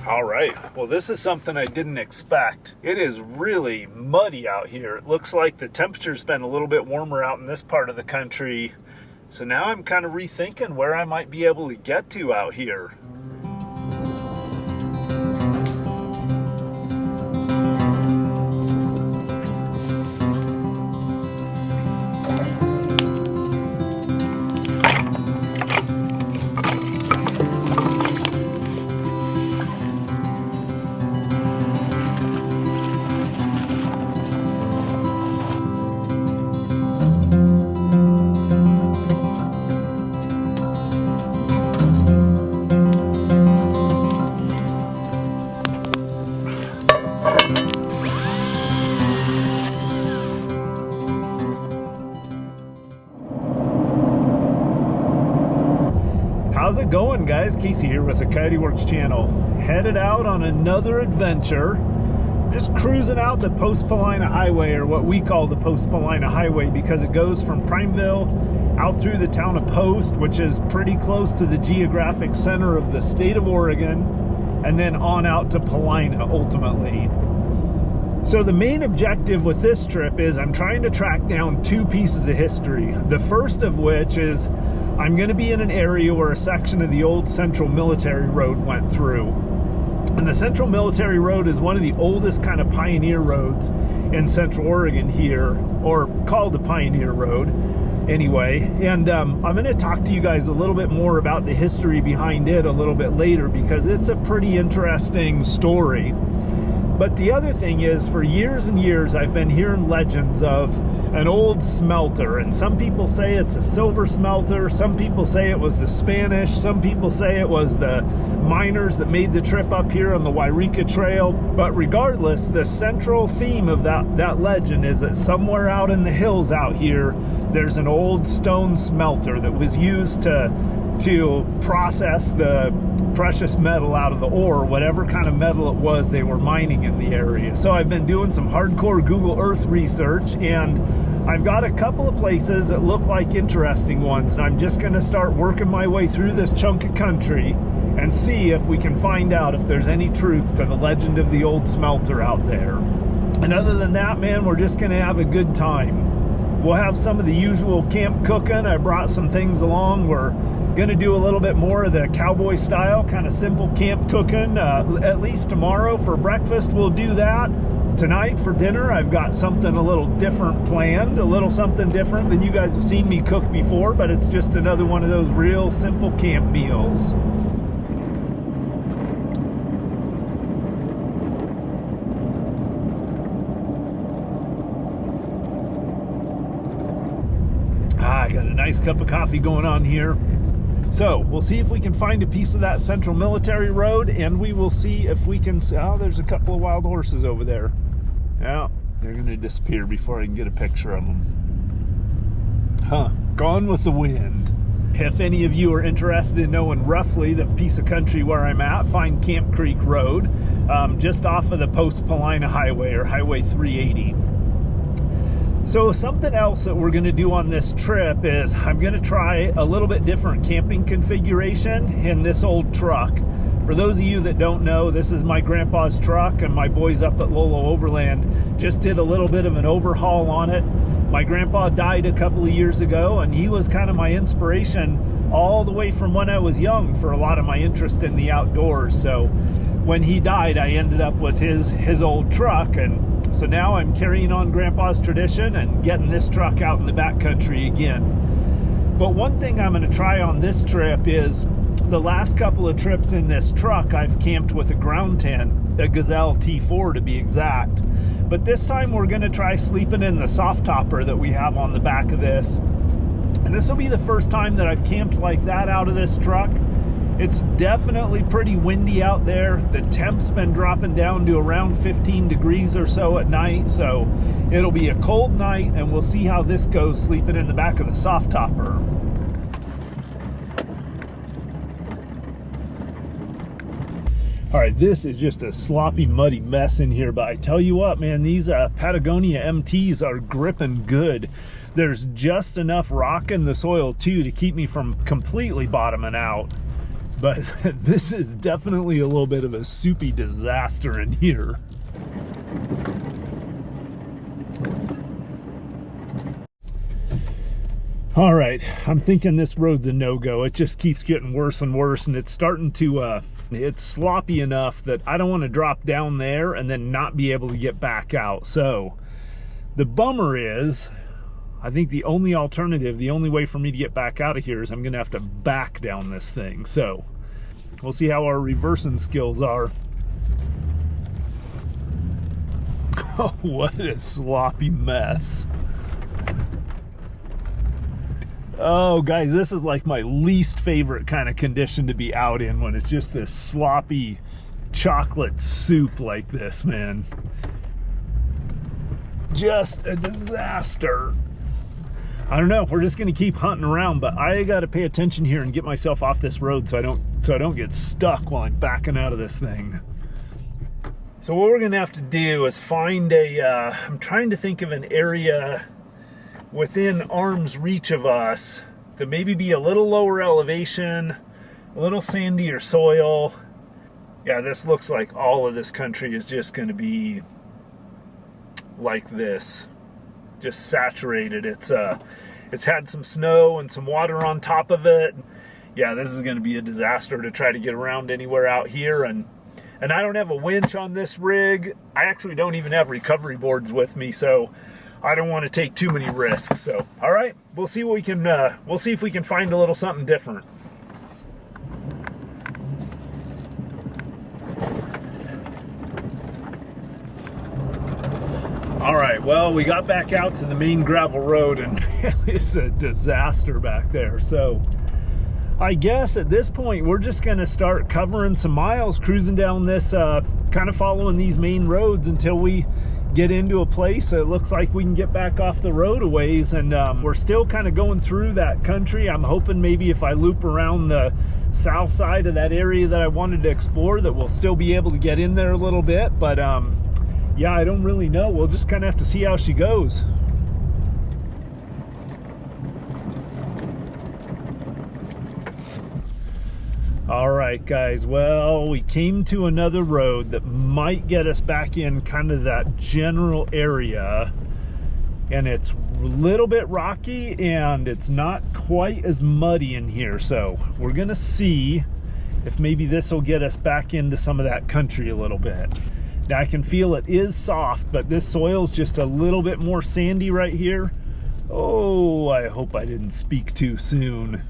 All right, well, this is something I didn't expect. It is really muddy out here. It looks like the temperature's been a little bit warmer out in this part of the country. So now I'm kind of rethinking where I might be able to get to out here. How's it going, guys? Casey here with the Coyote Works channel. Headed out on another adventure. Just cruising out the Post Paulina Highway, or what we call the Post Paulina Highway, because it goes from Primeville out through the town of Post, which is pretty close to the geographic center of the state of Oregon, and then on out to Paulina ultimately. So the main objective with this trip is I'm trying to track down two pieces of history. The first of which is I'm going to be in an area where a section of the old Central Military Road went through. And the Central Military Road is one of the oldest kind of pioneer roads in Central Oregon here, or called the Pioneer Road anyway. And I'm going to talk to you guys a little bit more about the history behind it a little bit later, because it's a pretty interesting story. But the other thing is, for years and years, I've been hearing legends of an old smelter, and some people say it's a silver smelter, some people say it was the Spanish, some people say it was the miners that made the trip up here on the Wairika Trail. But regardless, the central theme of that legend is that somewhere out in the hills out here, there's an old stone smelter that was used to process the precious metal out of the ore, whatever kind of metal it was they were mining in the area. So I've been doing some hardcore Google Earth research, and I've got a couple of places that look like interesting ones, and I'm just going to start working my way through this chunk of country and see if we can find out if there's any truth to the legend of the old smelter out there. And other than that, man, we're just going to have a good time. We'll have some of the usual camp cooking. I brought some things along. We're going to do a little bit more of the cowboy style, kind of simple camp cooking. At least tomorrow for breakfast, we'll do that. Tonight for dinner, I've got something a little different planned, a little something different than you guys have seen me cook before, but it's just another one of those real simple camp meals. I got a nice cup of coffee going on here. So we'll see if we can find a piece of that Central Military Road, and we will see if we can. Oh, there's a couple of wild horses over there. Yeah, they're going to disappear before I can get a picture of them. Huh, gone with the wind. If any of you are interested in knowing roughly the piece of country where I'm at, find Camp Creek Road, just off of the Post Paulina Highway, or Highway 380. So something else that we're going to do on this trip is I'm going to try a little bit different camping configuration in this old truck. For those of you that don't know, this is my grandpa's truck, and my boys up at Lolo Overland just did a little bit of an overhaul on it. My grandpa died a couple of years ago, and he was kind of my inspiration all the way from when I was young for a lot of my interest in the outdoors. So when he died, I ended up with his old truck, and so now I'm carrying on Grandpa's tradition and getting this truck out in the backcountry again. But one thing I'm going to try on this trip is, the last couple of trips in this truck, I've camped with a ground tent, a Gazelle T4 to be exact. But this time we're going to try sleeping in the Softopper that we have on the back of this. And this will be the first time that I've camped like that out of this truck. It's definitely pretty windy out there. The temp's been dropping down to around 15 degrees or so at night, so it'll be a cold night, and we'll see how this goes sleeping in the back of the Softopper. All right, this is just a sloppy, muddy mess in here, but I tell you what, man, these Patagonia MTs are gripping good. There's just enough rock in the soil, too, to keep me from completely bottoming out. but this is definitely a little bit of a soupy disaster in here. All right, I'm thinking this road's a no-go. It just keeps getting worse and worse, and it's starting to, it's sloppy enough that I don't want to drop down there and then not be able to get back out. So the bummer is, I think the only alternative, the only way for me to get back out of here is I'm gonna have to back down this thing. So we'll see how our reversing skills are. Oh, what a sloppy mess. Oh, guys, this is like my least favorite kind of condition to be out in, when it's just this sloppy chocolate soup like this, man. Just a disaster. I don't know, we're just gonna keep hunting around, but I gotta pay attention here and get myself off this road so I don't get stuck while I'm backing out of this thing. So what we're gonna have to do is find I'm trying to think of an area within arm's reach of us to maybe be a little lower elevation, a little sandier soil. Yeah, this looks like all of this country is just going to be like this, just saturated. It's had some snow and some water on top of it. Yeah, this is going to be a disaster to try to get around anywhere out here, and I don't have a winch on this rig. I actually don't even have recovery boards with me, so I don't want to take too many risks. So, all right, we'll see what we can. We'll see if we can find a little something different. All right, well, we got back out to the main gravel road, and it's a disaster back there. So, I guess at this point we're just going to start covering some miles, cruising down this, kind of following these main roads until we get into a place that looks like we can get back off the road a ways. And we're still kind of going through that country. I'm hoping maybe if I loop around the south side of that area that I wanted to explore, that we'll still be able to get in there a little bit. But yeah, I don't really know. We'll just kind of have to see how she goes. All right, guys, well, we came to another road that might get us back in kind of that general area, and it's a little bit rocky and it's not quite as muddy in here. So we're gonna see if maybe this will get us back into some of that country a little bit. Now I can feel it is soft, but this soil's just a little bit more sandy right here. Oh, I hope I didn't speak too soon.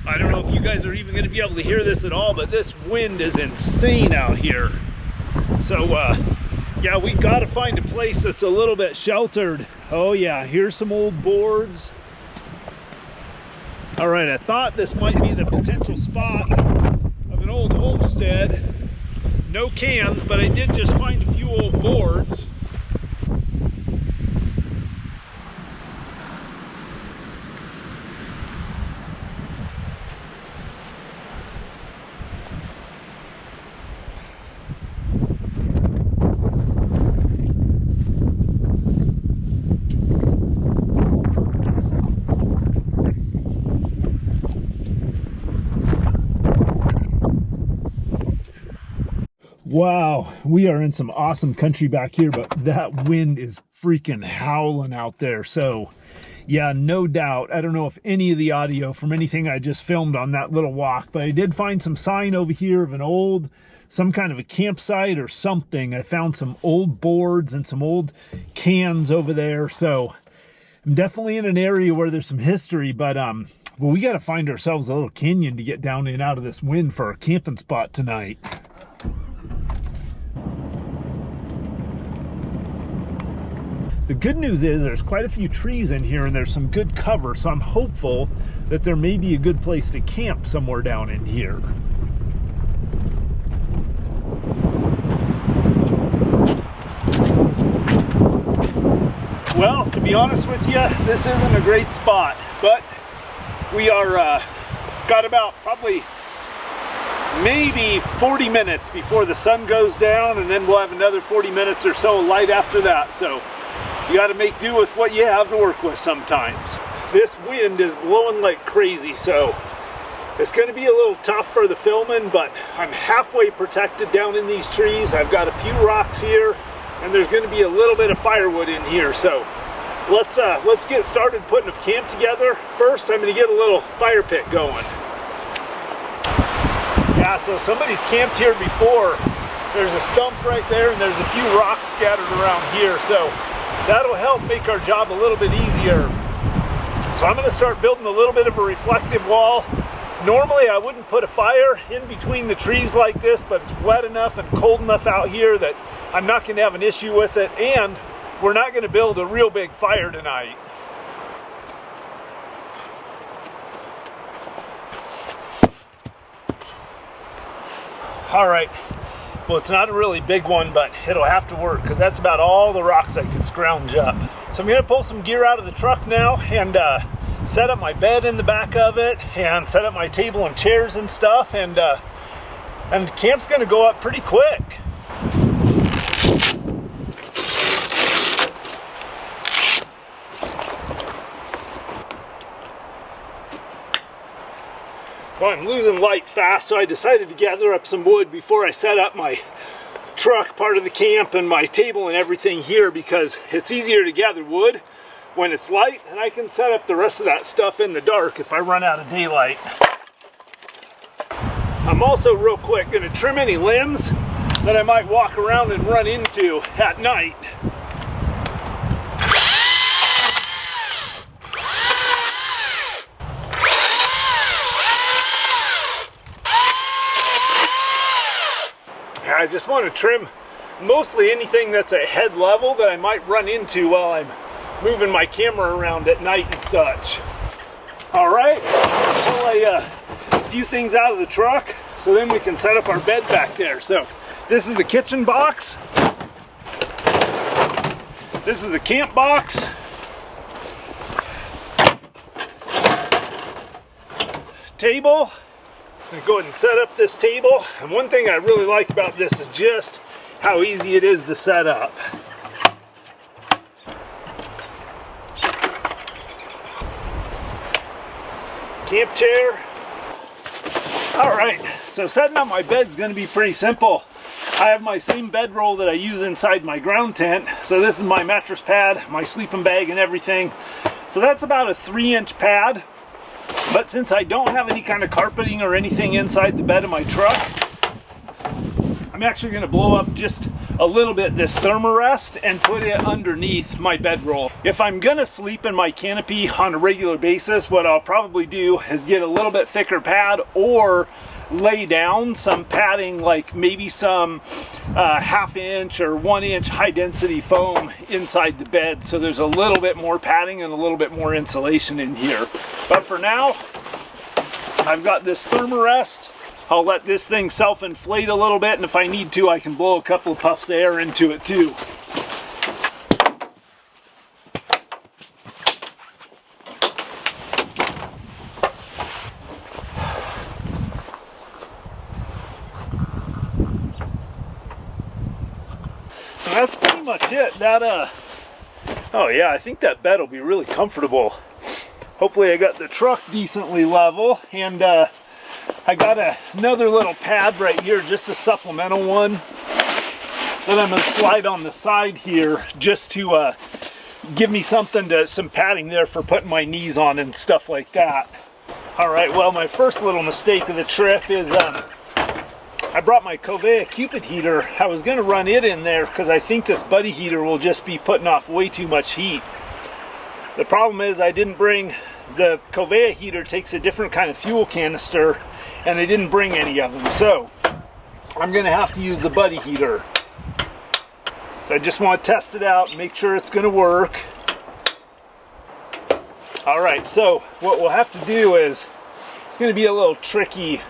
I don't know if you guys are even going to be able to hear this at all, but this wind is insane out here. So yeah, we got to find a place that's a little bit sheltered. Oh yeah, here's some old boards. All right, I thought this might be the potential spot of an old homestead. No cans, but I did just find a few old boards. Wow, we are in some awesome country back here, but that wind is freaking howling out there. So yeah, no doubt. I don't know if any of the audio from anything I just filmed on that little walk, but I did find some sign over here of an old, some kind of a campsite or something. I found some old boards and some old cans over there. So I'm definitely in an area where there's some history, but well, we got to find ourselves a little canyon to get down and out of this wind for our camping spot tonight. The good news is there's quite a few trees in here and there's some good cover, so I'm hopeful that there may be a good place to camp somewhere down in here. Well, to be honest with you, this isn't a great spot, but we are got about probably maybe 40 minutes before the sun goes down, and then we'll have another 40 minutes or so light after that. So you got to make do with what you have to work with sometimes. This wind is blowing like crazy, so it's going to be a little tough for the filming, but I'm halfway protected down in these trees. I've got a few rocks here, and there's going to be a little bit of firewood in here, so let's get started putting a camp together. First, I'm going to get a little fire pit going. Yeah, so somebody's camped here before. There's a stump right there, and there's a few rocks scattered around here, so that'll help make our job a little bit easier. So I'm going to start building a little bit of a reflective wall. Normally I wouldn't put a fire in between the trees like this, but it's wet enough and cold enough out here that I'm not going to have an issue with it, and we're not going to build a real big fire tonight. All right, well, it's not a really big one, but it'll have to work because that's about all the rocks I could scrounge up. So I'm going to pull some gear out of the truck now and set up my bed in the back of it and set up my table and chairs and stuff, and the camp's going to go up pretty quick. Well, I'm losing light fast, so I decided to gather up some wood before I set up my truck part of the camp and my table and everything here, because it's easier to gather wood when it's light, and I can set up the rest of that stuff in the dark if I run out of daylight. I'm also real quick going to trim any limbs that I might walk around and run into at night. I just want to trim mostly anything that's at head level that I might run into while I'm moving my camera around at night and such. All right, pull a few things out of the truck so then we can set up our bed back there. So this is the kitchen box. This is the camp box. Table. I'm going to go ahead and set up this table, and one thing I really like about this is just how easy it is to set up. Camp chair. Alright, so setting up my bed's going to be pretty simple. I have my same bedroll that I use inside my ground tent, so this is my mattress pad, my sleeping bag and everything. So that's about a 3-inch pad. But since I don't have any kind of carpeting or anything inside the bed of my truck, I'm actually going to blow up just a little bit this thermarest and put it underneath my bedroll. If I'm going to sleep in my canopy on a regular basis, what I'll probably do is get a little bit thicker pad or lay down some padding, like maybe some 1/2 inch or 1 inch high density foam inside the bed, so there's a little bit more padding and a little bit more insulation in here. But for now, I've got this thermarest. I'll let this thing self-inflate a little bit, and if I need to, I can blow a couple of puffs of air into it too. So that's pretty much it. Oh yeah, I think that bed will be really comfortable. Hopefully I got the truck decently level, and I got another little pad right here, just a supplemental one that I'm going to slide on the side here just to give me some padding there for putting my knees on and stuff like that. Alright, well, my first little mistake of the trip is I brought my Covea Cupid heater. I was going to run it in there because I think this buddy heater will just be putting off way too much heat. The problem is I didn't bring, the Covea heater takes a different kind of fuel canister, and I didn't bring any of them, so I'm going to have to use the buddy heater. So I just want to test it out and make sure it's going to work. Alright, so what we'll have to do is, it's going to be a little tricky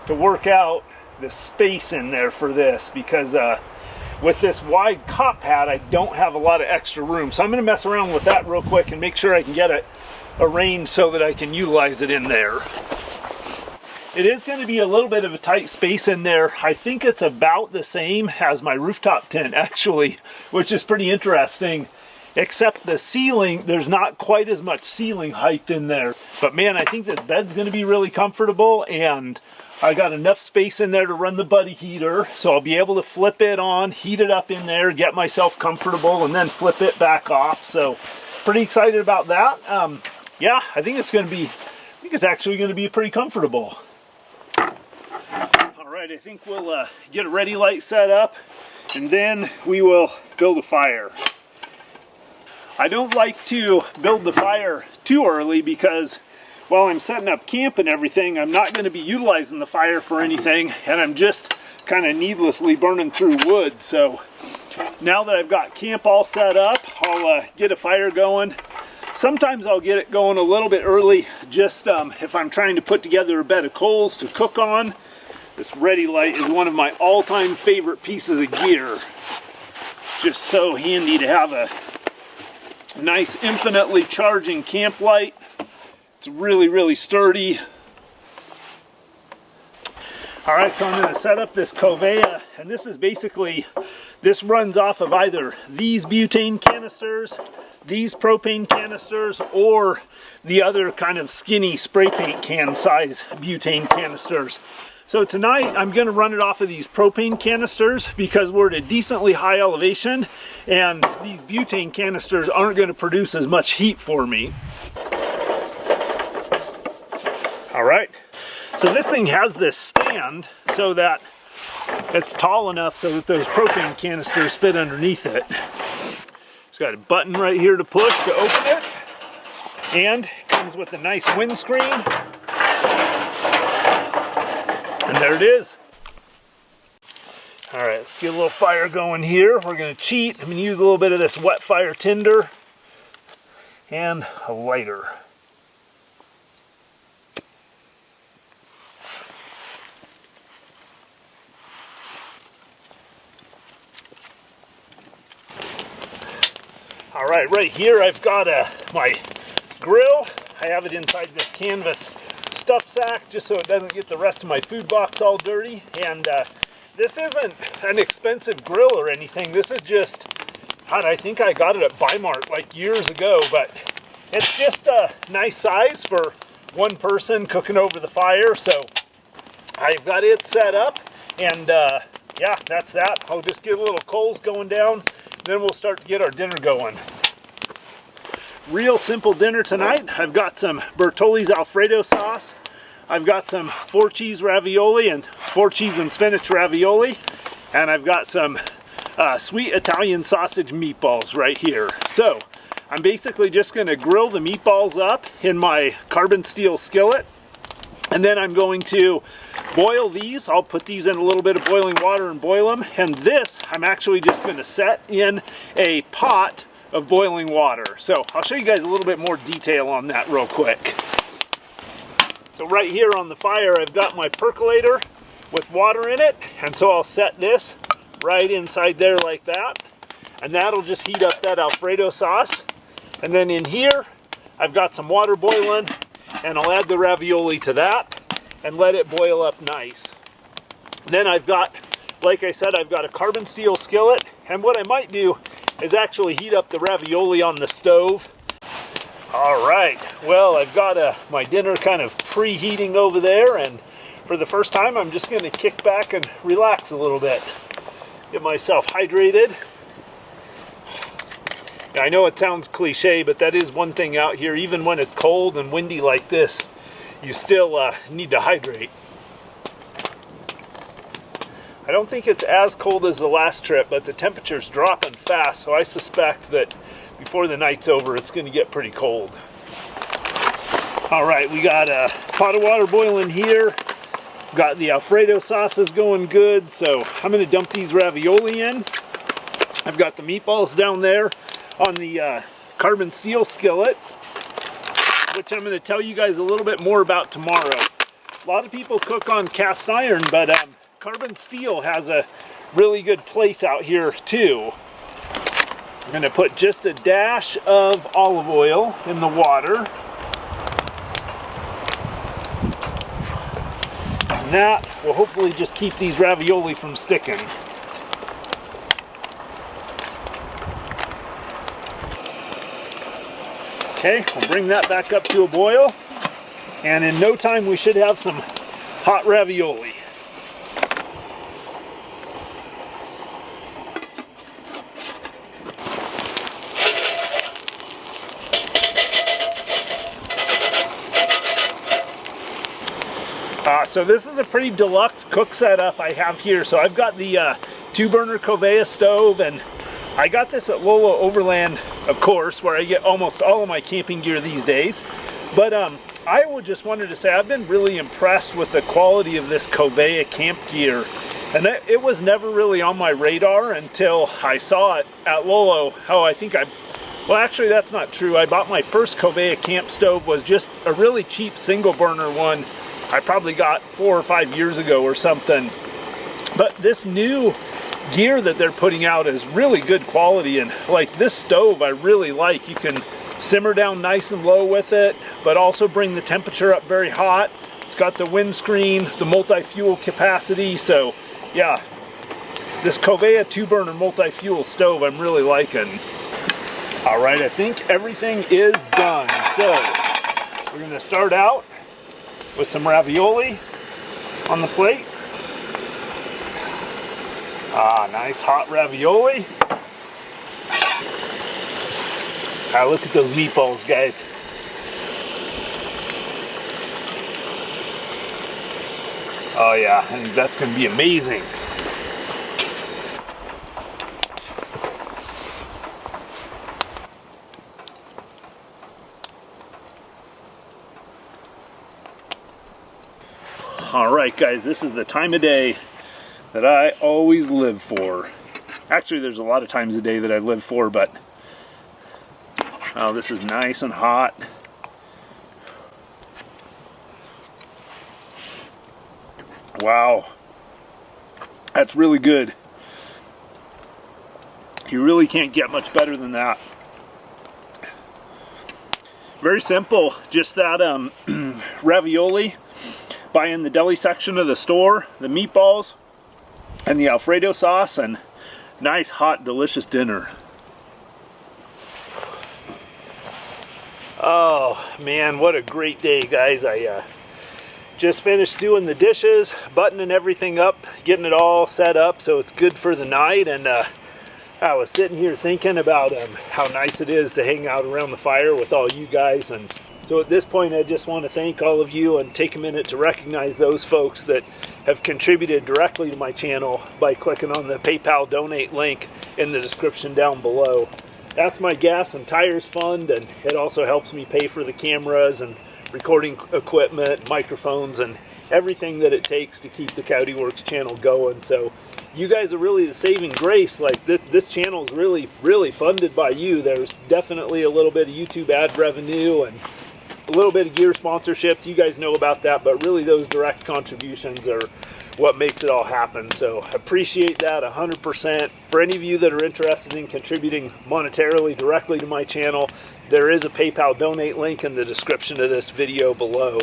to work out the space in there for this, because with this wide cot pad I don't have a lot of extra room. So I'm going to mess around with that real quick and make sure I can get it arranged so that I can utilize it in there. It is going to be a little bit of a tight space in there. I think it's about the same as my rooftop tent actually, which is pretty interesting. except the ceiling, there's not quite as much ceiling height in there. But man, I think this bed's gonna be really comfortable, and I got enough space in there to run the buddy heater, so I'll be able to flip it on, heat it up in there, get myself comfortable, and then flip it back off. So pretty excited about that. Yeah, I think it's actually gonna be pretty comfortable. All right, I think we'll get a ready light set up, and then we will build a fire. I don't like to build the fire too early because while I'm setting up camp and everything, I'm not going to be utilizing the fire for anything, and I'm just kind of needlessly burning through wood. So now that I've got camp all set up, I'll get a fire going. Sometimes I'll get it going a little bit early, just if I'm trying to put together a bed of coals to cook on. This ready light is one of my all-time favorite pieces of gear. Just so handy to have a nice infinitely charging camp light. It's really, really sturdy. All right, so I'm going to set up this covea, and this is basically, this runs off of either these butane canisters, these propane canisters, or the other kind of skinny spray paint can size butane canisters. So tonight I'm going to run it off of these propane canisters because we're at a decently high elevation, and these butane canisters aren't going to produce as much heat for me. All right, so this thing has this stand so that it's tall enough so that those propane canisters fit underneath it. It's got a button right here to push to open it, and it comes with a nice windscreen. And there it is. All right, let's get a little fire going here. We're gonna cheat. I'm gonna use a little bit of this wet fire tinder and a lighter. All right here I've got my grill. I have it inside this canvas stuff sack just so it doesn't get the rest of my food box all dirty. And this isn't an expensive grill or anything. This is just, God, I think I got it at Bi-Mart like years ago, but it's just a nice size for one person cooking over the fire. So I've got it set up, and yeah, that's that. I'll just get a little coals going down, then we'll start to get our dinner going. Real simple dinner tonight. I've got some Bertolli's Alfredo sauce. I've got some 4 cheese ravioli and 4 cheese and spinach ravioli. And I've got some sweet Italian sausage meatballs right here. So I'm basically just going to grill the meatballs up in my carbon steel skillet. And then I'm going to boil these. I'll put these in a little bit of boiling water and boil them. And this I'm actually just going to set in a pot of boiling water. So I'll show you guys a little bit more detail on that real quick. So right here on the fire I've got my percolator with water in it, and so I'll set this right inside there like that, and that'll just heat up that Alfredo sauce. And then in here I've got some water boiling, and I'll add the ravioli to that and let it boil up nice. Then I've got, like I said, I've got a carbon steel skillet, and what I might do is actually heat up the ravioli on the stove. All right, well, I've got my dinner kind of preheating over there, and for the first time I'm just going to kick back and relax a little bit, get myself hydrated. Now, I know it sounds cliche, but that is one thing out here. Even when it's cold and windy like this, you still need to hydrate. I don't think it's as cold as the last trip, but the temperature's dropping fast, so I suspect that before the night's over, it's going to get pretty cold. All right, we got a pot of water boiling here. Got the Alfredo sauces going good, so I'm going to dump these ravioli in. I've got the meatballs down there on the carbon steel skillet, which I'm going to tell you guys a little bit more about tomorrow. A lot of people cook on cast iron, but carbon steel has a really good place out here too. I'm going to put just a dash of olive oil in the water. And that will hopefully just keep these ravioli from sticking. Okay, we'll bring that back up to a boil, and in no time we should have some hot ravioli. So this is a pretty deluxe cook setup I have here. So I've got the 2-burner Covea stove, and I got this at Lolo Overland, of course, where I get almost all of my camping gear these days. But I would just wanted to say I've been really impressed with the quality of this Covea camp gear. And it was never really on my radar until I saw it at Lolo. Oh, well, actually that's not true. I bought my first Covea camp stove, was just a really cheap single burner one I probably got 4 or 5 years ago or something. But this new gear that they're putting out is really good quality, and like this stove I really like. You can simmer down nice and low with it, but also bring the temperature up very hot. It's got the windscreen, the multi-fuel capacity, so yeah, this Covea 2-burner multi-fuel stove I'm really liking. All right, I think everything is done. So we're gonna start out with some ravioli on the plate. Ah, nice hot ravioli. Ah, look at those meatballs, guys. Oh yeah, I think that's gonna be amazing. All right, guys, this is the time of day that I always live for. Actually, there's a lot of times a day that I live for, but oh, this is nice and hot. Wow, that's really good. You really can't get much better than that. Very simple, just that ravioli. Buy in the deli section of the store, the meatballs, and the Alfredo sauce, and nice, hot, delicious dinner. Oh man, what a great day, guys. I just finished doing the dishes, buttoning everything up, getting it all set up so it's good for the night, and I was sitting here thinking about how nice it is to hang out around the fire with all you guys. And so at this point, I just want to thank all of you and take a minute to recognize those folks that have contributed directly to my channel by clicking on the PayPal donate link in the description down below. That's my gas and tires fund, and it also helps me pay for the cameras and recording equipment, microphones, and everything that it takes to keep the Coyote Works channel going. So you guys are really the saving grace. Like this channel is really funded by you. There's definitely a little bit of YouTube ad revenue and a little bit of gear sponsorships. You guys know about that, but really those direct contributions are what makes it all happen. So appreciate that 100%. For any of you that are interested in contributing monetarily directly to my channel, there is a PayPal donate link in the description of this video below.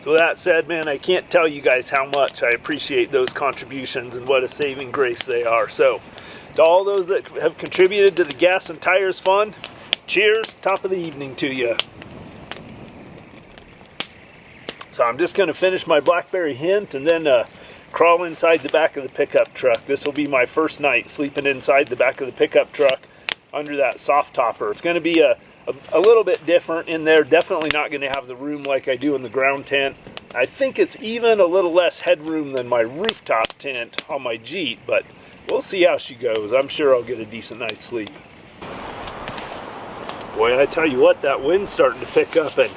So with that said, man, I can't tell you guys how much I appreciate those contributions and what a saving grace they are. So to all those that have contributed to the Gas and Tires Fund, cheers, top of the evening to you. So I'm just going to finish my blackberry hint and then crawl inside the back of the pickup truck. This will be my first night sleeping inside the back of the pickup truck under that Softopper. It's going to be a little bit different in there. Definitely not going to have the room like I do in the ground tent. I think it's even a little less headroom than my rooftop tent on my Jeep, but we'll see how she goes. I'm sure I'll get a decent night's sleep. Boy, I tell you what, that wind's starting to pick up and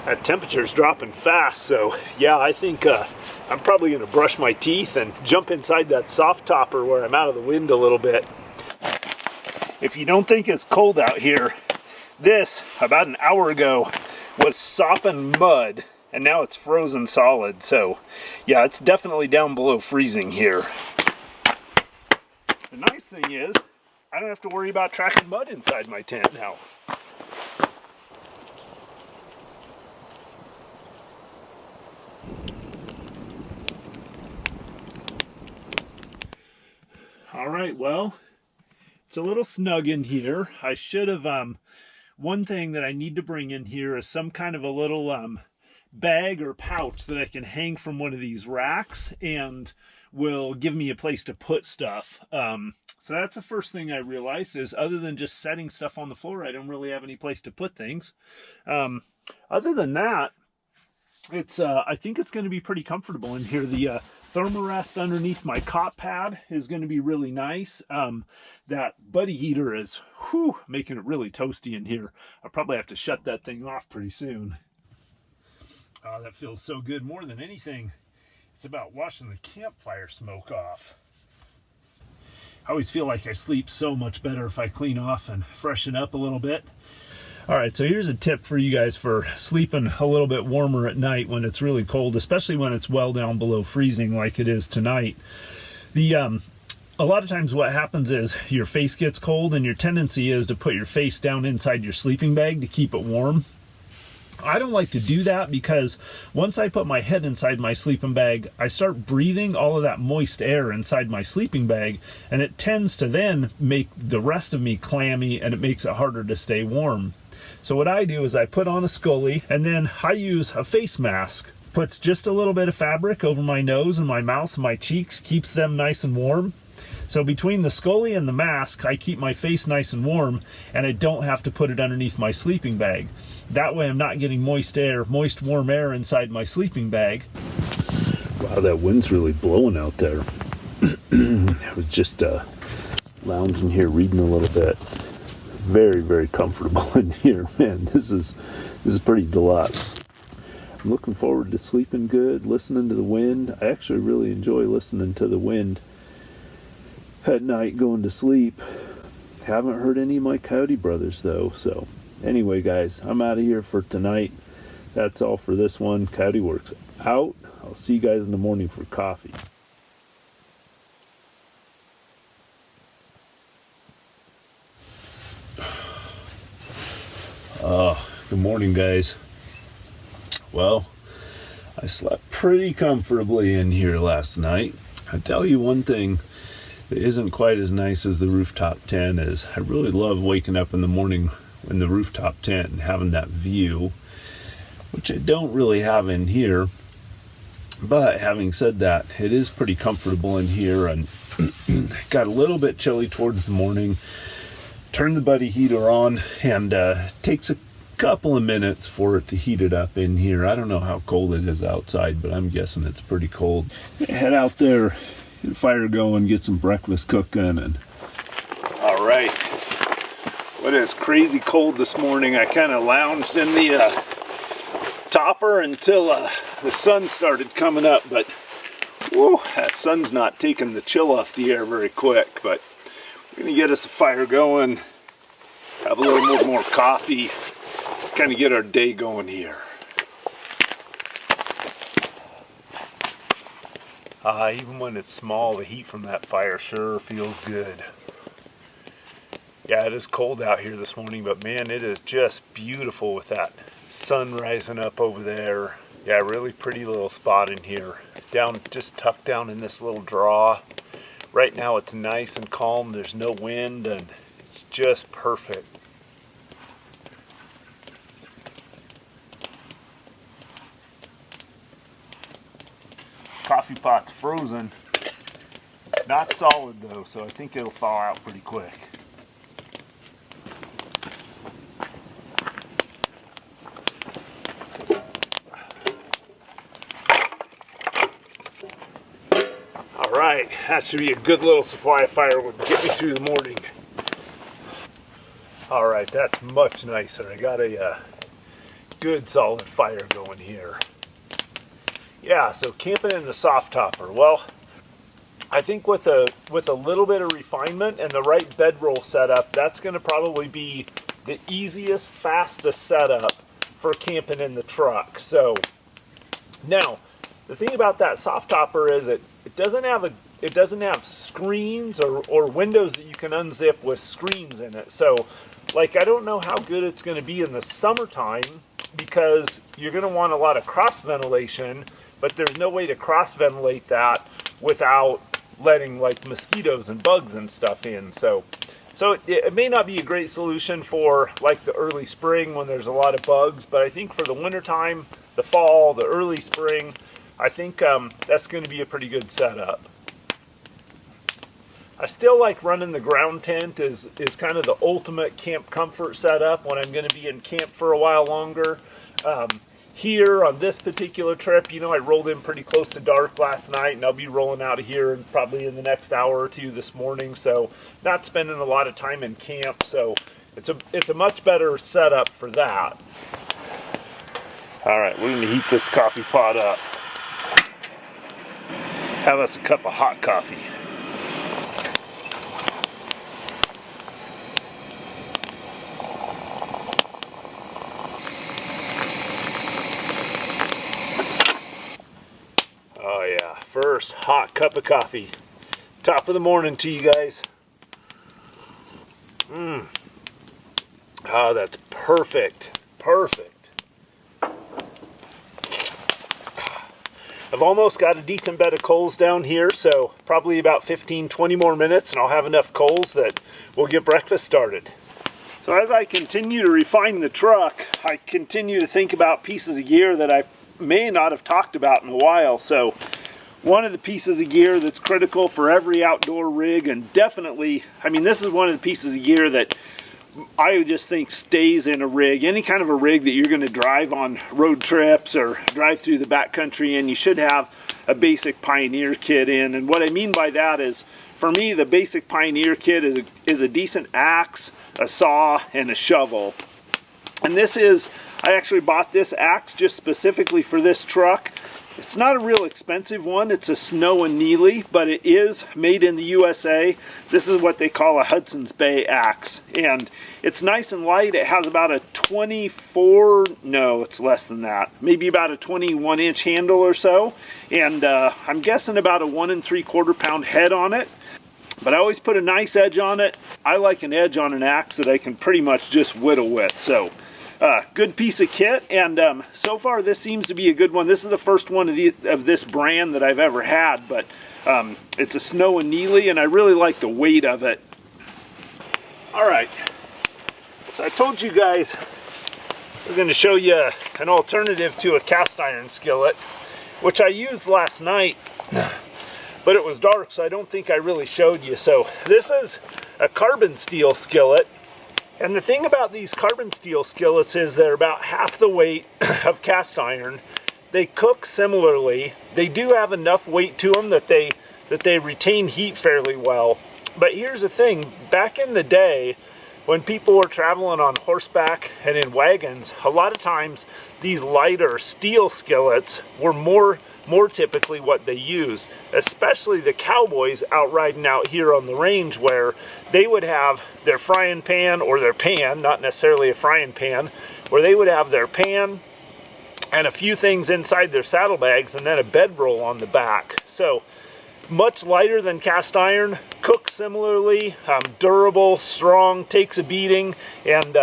that temperature's dropping fast. So yeah, I think I'm probably going to brush my teeth and jump inside that Softopper where I'm out of the wind a little bit. If you don't think it's cold out here, this, about an hour ago, was sopping mud, and now it's frozen solid. So yeah, it's definitely down below freezing here. The nice thing is, I don't have to worry about tracking mud inside my tent now. All right, well, it's a little snug in here. I should have one thing that I need to bring in here is some kind of a little bag or pouch that I can hang from one of these racks and will give me a place to put stuff. So that's the first thing I realized, is other than just setting stuff on the floor, I don't really have any place to put things. Other than that, it's I think it's going to be pretty comfortable in here. The thermarest underneath my cot pad is going to be really nice. That buddy heater is making it really toasty in here. I'll probably have to shut that thing off pretty soon. Oh, that feels so good. More than anything, it's about washing the campfire smoke off. I always feel like I sleep so much better if I clean off and freshen up a little bit. All right, so here's a tip for you guys for sleeping a little bit warmer at night when it's really cold, especially when it's well down below freezing like it is tonight. A lot of times what happens is your face gets cold, and your tendency is to put your face down inside your sleeping bag to keep it warm. I don't like to do that, because once I put my head inside my sleeping bag, I start breathing all of that moist air inside my sleeping bag, and it tends to then make the rest of me clammy, and it makes it harder to stay warm. So what I do is I put on a Scully, and then I use a face mask. Puts just a little bit of fabric over my nose and my mouth and my cheeks, keeps them nice and warm. So between the Scully and the mask, I keep my face nice and warm, and I don't have to put it underneath my sleeping bag. That way I'm not getting moist warm air inside my sleeping bag. Wow, that wind's really blowing out there. I was just lounging here reading a little bit. Very, very comfortable in here, man. This is pretty deluxe. I'm looking forward to sleeping good, listening to the wind. I actually really enjoy listening to the wind at night going to sleep. Haven't heard any of my Coyote brothers though. So anyway, guys, I'm out of here for tonight. That's all for this one. Coyote Works out. I'll see you guys in the morning for coffee. Good morning, guys. Well, I slept pretty comfortably in here last night. I tell you one thing that isn't quite as nice as the rooftop tent is I really love waking up in the morning in the rooftop tent and having that view, which I don't really have in here. But having said that, it is pretty comfortable in here, and got a little bit chilly towards the morning. Turn the buddy heater on, and takes a couple of minutes for it to heat it up in here. I don't know how cold it is outside, but I'm guessing it's pretty cold. Head out there, get a fire going, get some breakfast cooking, and all right. Well, it is crazy cold this morning. I kind of lounged in the topper until the sun started coming up, but whoa, that sun's not taking the chill off the air very quick. But we're gonna get us a fire going, have a little bit more coffee, kind of get our day going here. Even when it's small, the heat from that fire sure feels good. Yeah, it is cold out here this morning, but man, it is just beautiful with that sun rising up over there. Yeah, really pretty little spot in here. Just tucked down in this little draw. Right now it's nice and calm, there's no wind, and it's just perfect. Coffee pot's frozen. Not solid though, so I think it'll thaw out pretty quick. Alright, that should be a good little supply of firewood to get me through the morning. Alright, that's much nicer. I got a good solid fire going here. Yeah, so camping in the Softopper. Well, I think with a little bit of refinement and the right bedroll setup, that's going to probably be the easiest, fastest setup for camping in the truck. So now, the thing about that Softopper is it doesn't have screens or windows that you can unzip with screens in it. So, like, I don't know how good it's going to be in the summertime, because you're going to want a lot of cross ventilation, but there's no way to cross ventilate that without letting like mosquitoes and bugs and stuff in. So So it may not be a great solution for like the early spring when there's a lot of bugs, but I think for the wintertime, the fall, the early spring, I think that's going to be a pretty good setup. I still like running the ground tent is kind of the ultimate camp comfort setup when I'm going to be in camp for a while longer. Here on this particular trip, you know, I rolled in pretty close to dark last night, and I'll be rolling out of here probably in the next hour or two this morning, so not spending a lot of time in camp, so it's a much better setup for that. All right, we're going to heat this coffee pot up. Have us a cup of hot coffee. Oh yeah, first hot cup of coffee. Top of the morning to you guys. Oh, that's perfect. Perfect. I've almost got a decent bed of coals down here, so probably about 15-20 more minutes and I'll have enough coals that we'll get breakfast started. So as I continue to refine the truck, I continue to think about pieces of gear that I may not have talked about in a while. So one of the pieces of gear that's critical for every outdoor rig, and definitely, I mean, this is one of the pieces of gear that I just think stays in a rig, any kind of a rig that you're going to drive on road trips or drive through the backcountry in, you should have a basic Pioneer kit in. And what I mean by that is, for me, the basic Pioneer kit is a decent axe, a saw, and a shovel. And this is, I actually bought this axe just specifically for this truck. It's not a real expensive one. It's a Snow and Neely, but it is made in the USA. This is what they call a Hudson's Bay axe. And it's nice and light. It has about a 24, no, it's less than that. Maybe about a 21-inch handle or so. And I'm guessing about a 1 3/4 pound head on it. But I always put a nice edge on it. I like an edge on an axe that I can pretty much just whittle with. So good piece of kit, and so far this seems to be a good one. This is the first one of this brand that I've ever had, but it's a Snow and Neely, and I really like the weight of it. Alright, so I told you guys we're going to show you an alternative to a cast iron skillet, which I used last night, but it was dark, so I don't think I really showed you. So this is a carbon steel skillet. And the thing about these carbon steel skillets is they're about half the weight of cast iron. They cook similarly. They do have enough weight to them that they retain heat fairly well. But here's the thing, back in the day when people were traveling on horseback and in wagons, a lot of times these lighter steel skillets were more typically what they used, especially the cowboys out riding out here on the range, where they would have their frying pan or their pan, not necessarily a frying pan, where they would have their pan and a few things inside their saddlebags and then a bedroll on the back. So much lighter than cast iron, cooks similarly, durable, strong, takes a beating, and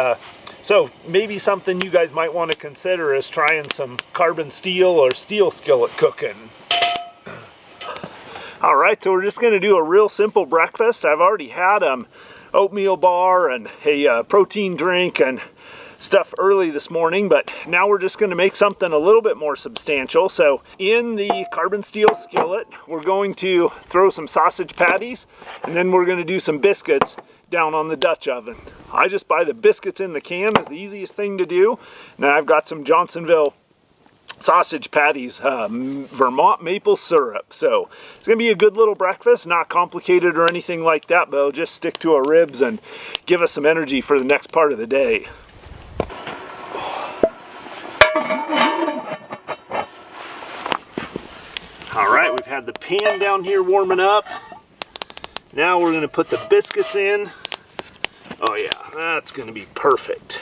so maybe something you guys might want to consider is trying some carbon steel or steel skillet cooking. Alright, so we're just going to do a real simple breakfast. I've already had oatmeal bar and a protein drink and stuff early this morning, but now we're just going to make something a little bit more substantial. So in the carbon steel skillet, we're going to throw some sausage patties, and then we're going to do some biscuits down on the Dutch oven. I just buy the biscuits in the can, is the easiest thing to do. Now I've got some Johnsonville sausage patties, Vermont maple syrup. So it's gonna be a good little breakfast, not complicated or anything like that, but it'll just stick to our ribs and give us some energy for the next part of the day. All right, we've had the pan down here warming up. Now we're going to put the biscuits in. Oh yeah, that's going to be perfect.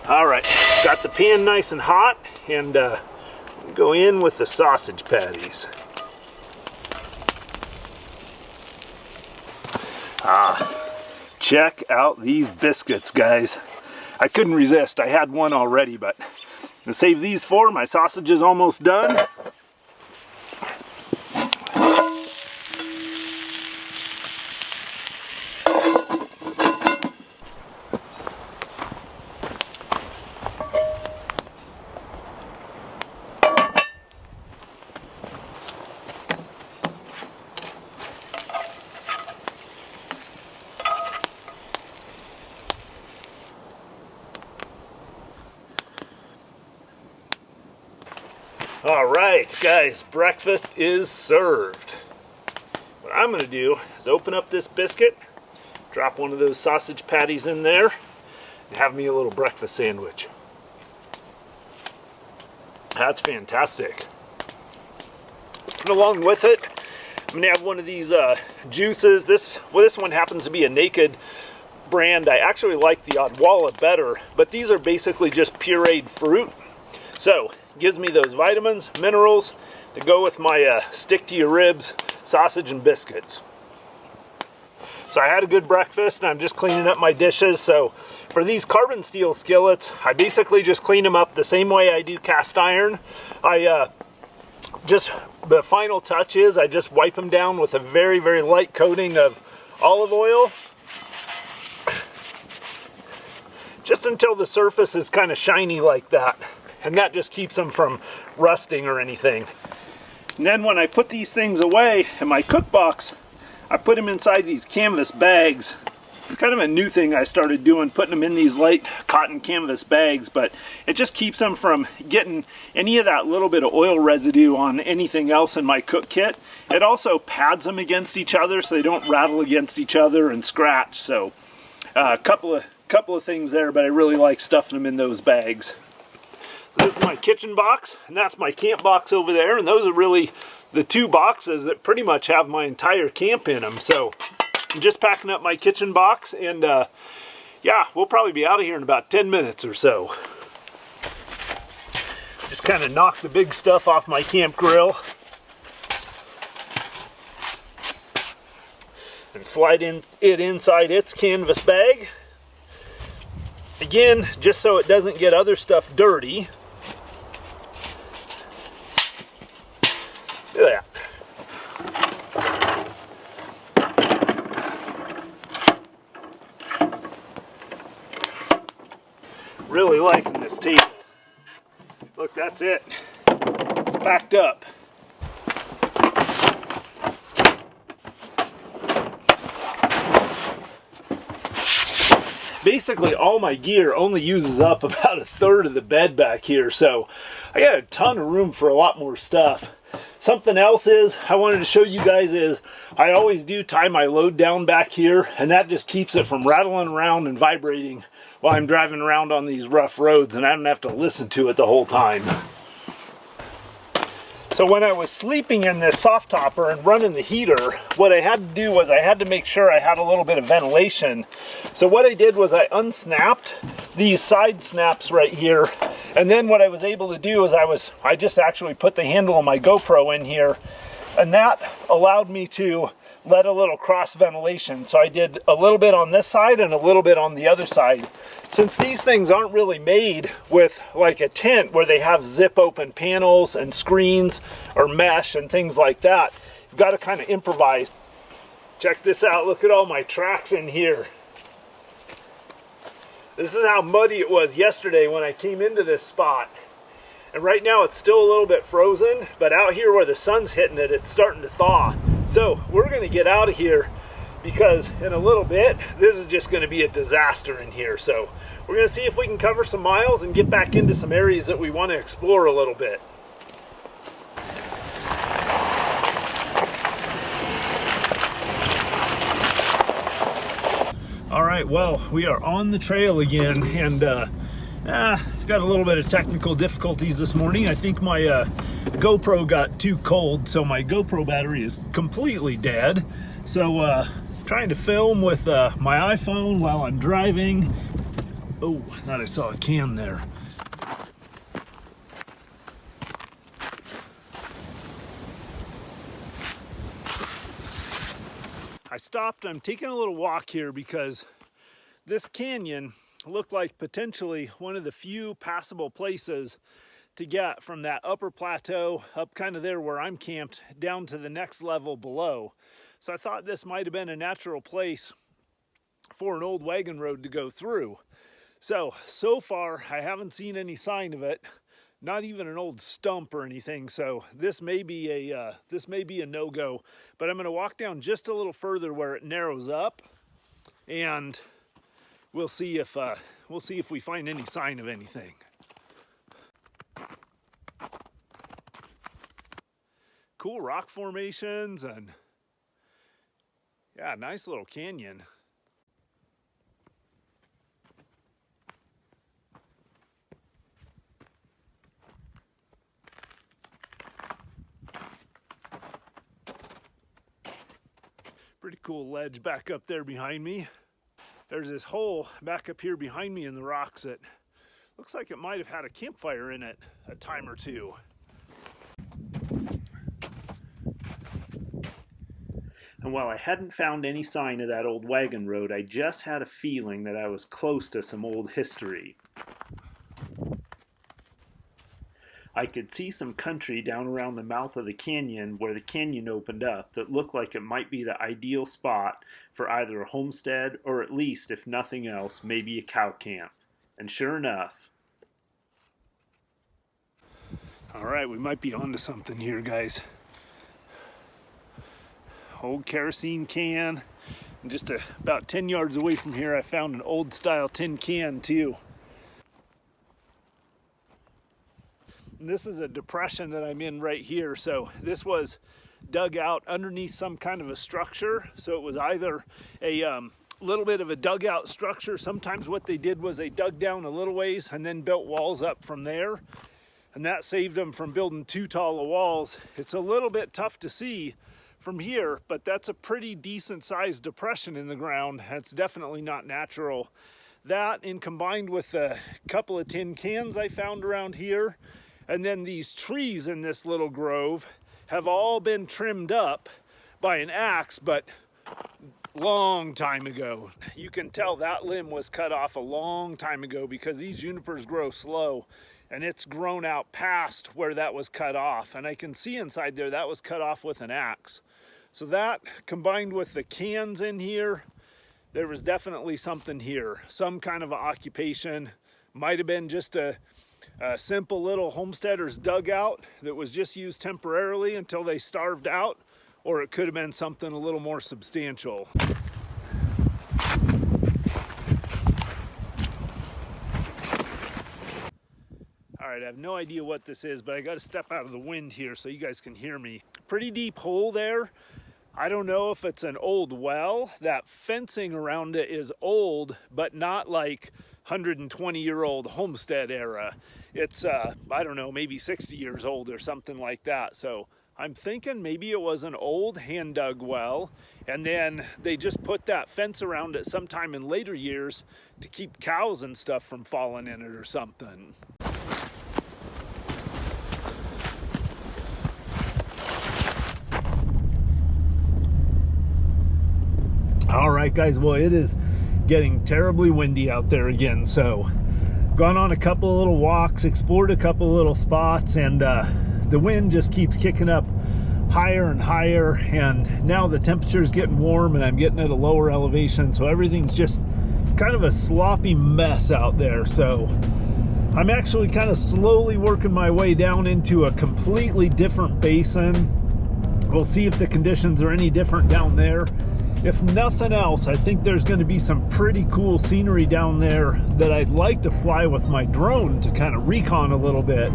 All right, got the pan nice and hot, and go in with the sausage patties. Check out these biscuits, guys. I couldn't resist. I had one already, but to save these four, my sausage is almost done. All right, guys, breakfast is served. What I'm gonna do is open up this biscuit, drop one of those sausage patties in there, and have me a little breakfast sandwich. That's fantastic. And along with it, I'm gonna have one of these juices. This one happens to be a Naked brand. I actually like the Odwalla better, but these are basically just pureed fruit. So, gives me those vitamins, minerals to go with my stick to your ribs sausage and biscuits. So I had a good breakfast and I'm just cleaning up my dishes. So for these carbon steel skillets, I basically just clean them up the same way I do cast iron. The final touch is I just wipe them down with a very, very light coating of olive oil, just until the surface is kind of shiny like that. And that just keeps them from rusting or anything. And then when I put these things away in my cook box, I put them inside these canvas bags. It's kind of a new thing I started doing, putting them in these light cotton canvas bags, but it just keeps them from getting any of that little bit of oil residue on anything else in my cook kit. It also pads them against each other so they don't rattle against each other and scratch. So a couple of things there, but I really like stuffing them in those bags. This is my kitchen box, and that's my camp box over there, and those are really the two boxes that pretty much have my entire camp in them. So I'm just packing up my kitchen box, and yeah, we'll probably be out of here in about 10 minutes or so. Just kind of knock the big stuff off my camp grill and slide it inside its canvas bag. Again, just so it doesn't get other stuff dirty. Look at that. Really liking this table. Look, that's it. It's packed up. Basically, all my gear only uses up about a third of the bed back here, so I got a ton of room for a lot more stuff. Something else is I wanted to show you guys is I always do tie my load down back here, and that just keeps it from rattling around and vibrating while I'm driving around on these rough roads, and I don't have to listen to it the whole time. So when I was sleeping in this Softopper and running the heater, what I had to do was I had to make sure I had a little bit of ventilation. So what I did was I unsnapped these side snaps right here, and then what I was able to do is I just actually put the handle of my GoPro in here, and that allowed me to let a little cross ventilation. So I did a little bit on this side and a little bit on the other side. Since these things aren't really made with like a tent where they have zip open panels and screens or mesh and things like that, you've got to kind of improvise. Check this out, look at all my tracks in here. This is how muddy it was yesterday when I came into this spot. And right now it's still a little bit frozen, but out here where the sun's hitting it, it's starting to thaw. So we're going to get out of here because in a little bit, this is just going to be a disaster in here. So we're going to see if we can cover some miles and get back into some areas that we want to explore a little bit. All right, well, we are on the trail again, and I've got a little bit of technical difficulties this morning. I think my GoPro got too cold, so my GoPro battery is completely dead. So trying to film with my iPhone while I'm driving. Oh, I thought I saw a can there. I stopped. I'm taking a little walk here because this canyon looked like potentially one of the few passable places to get from that upper plateau up kind of there where I'm camped down to the next level below. So I thought this might have been a natural place for an old wagon road to go through. So far I haven't seen any sign of it, not even an old stump or anything. So this may be a no-go, but I'm going to walk down just a little further where it narrows up, and we'll see if we find any sign of anything. Cool rock formations, and yeah, nice little canyon. Pretty cool ledge back up there behind me. There's this hole back up here behind me in the rocks that looks like it might have had a campfire in it a time or two. And while I hadn't found any sign of that old wagon road, I just had a feeling that I was close to some old history. I could see some country down around the mouth of the canyon where the canyon opened up that looked like it might be the ideal spot for either a homestead or at least, if nothing else, maybe a cow camp. And sure enough. All right, we might be onto something here, guys. Old kerosene can. And just about 10 yards away from here, I found an old style tin can too. And this is a depression that I'm in right here. So this was dug out underneath some kind of a structure. So it was either a little bit of a dugout structure. Sometimes what they did was they dug down a little ways and then built walls up from there. And that saved them from building too tall of walls. It's a little bit tough to see from here, but that's a pretty decent sized depression in the ground. That's definitely not natural. That, and combined with a couple of tin cans I found around here, and then these trees in this little grove have all been trimmed up by an axe, but long time ago. You can tell that limb was cut off a long time ago because these junipers grow slow, and it's grown out past where that was cut off. And I can see inside there that was cut off with an axe. So that, combined with the cans in here, there was definitely something here. Some kind of occupation. Might have been just a simple little homesteader's dugout that was just used temporarily until they starved out, or it could have been something a little more substantial. All right, I have no idea what this is, but I got to step out of the wind here so you guys can hear me. Pretty deep hole there. I don't know if it's an old well. That fencing around it is old, but not like 120-year-old homestead era. It's, I don't know, maybe 60 years old or something like that. So I'm thinking maybe it was an old hand-dug well, and then they just put that fence around it sometime in later years to keep cows and stuff from falling in it or something. All right, guys, well, it is getting terribly windy out there again, so gone on a couple of little walks, explored a couple of little spots, and the wind just keeps kicking up higher and higher, and now the temperature is getting warm and I'm getting at a lower elevation, so everything's just kind of a sloppy mess out there. So I'm actually kind of slowly working my way down into a completely different basin. We'll see if the conditions are any different down there. If nothing else, I think there's going to be some pretty cool scenery down there that I'd like to fly with my drone to kind of recon a little bit.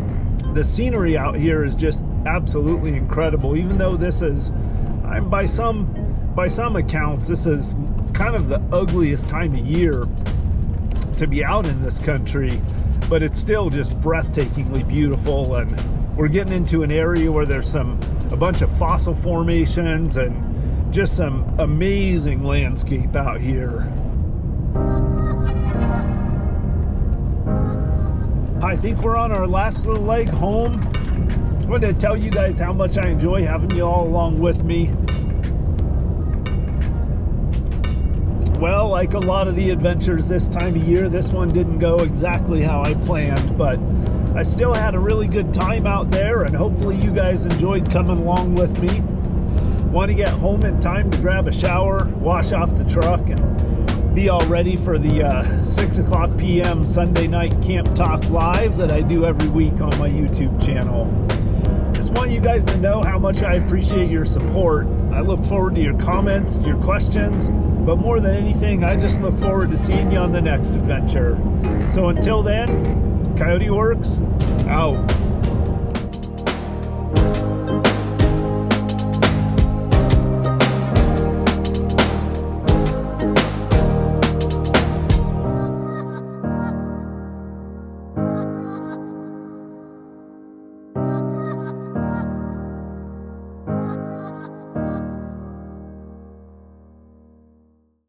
The scenery out here is just absolutely incredible, even though this is, by some accounts, this is kind of the ugliest time of year to be out in this country, but it's still just breathtakingly beautiful. And we're getting into an area where there's a bunch of fossil formations and just some amazing landscape out here. I think we're on our last little leg home. I wanted to tell you guys how much I enjoy having you all along with me. Well, like a lot of the adventures this time of year, this one didn't go exactly how I planned, but I still had a really good time out there, and hopefully you guys enjoyed coming along with me. Want to get home in time to grab a shower, wash off the truck, and be all ready for the 6 o'clock p.m. Sunday night Camp Talk Live that I do every week on my YouTube channel. Just want you guys to know how much I appreciate your support. I look forward to your comments, your questions, but more than anything, I just look forward to seeing you on the next adventure. So until then, Coyote Works, out.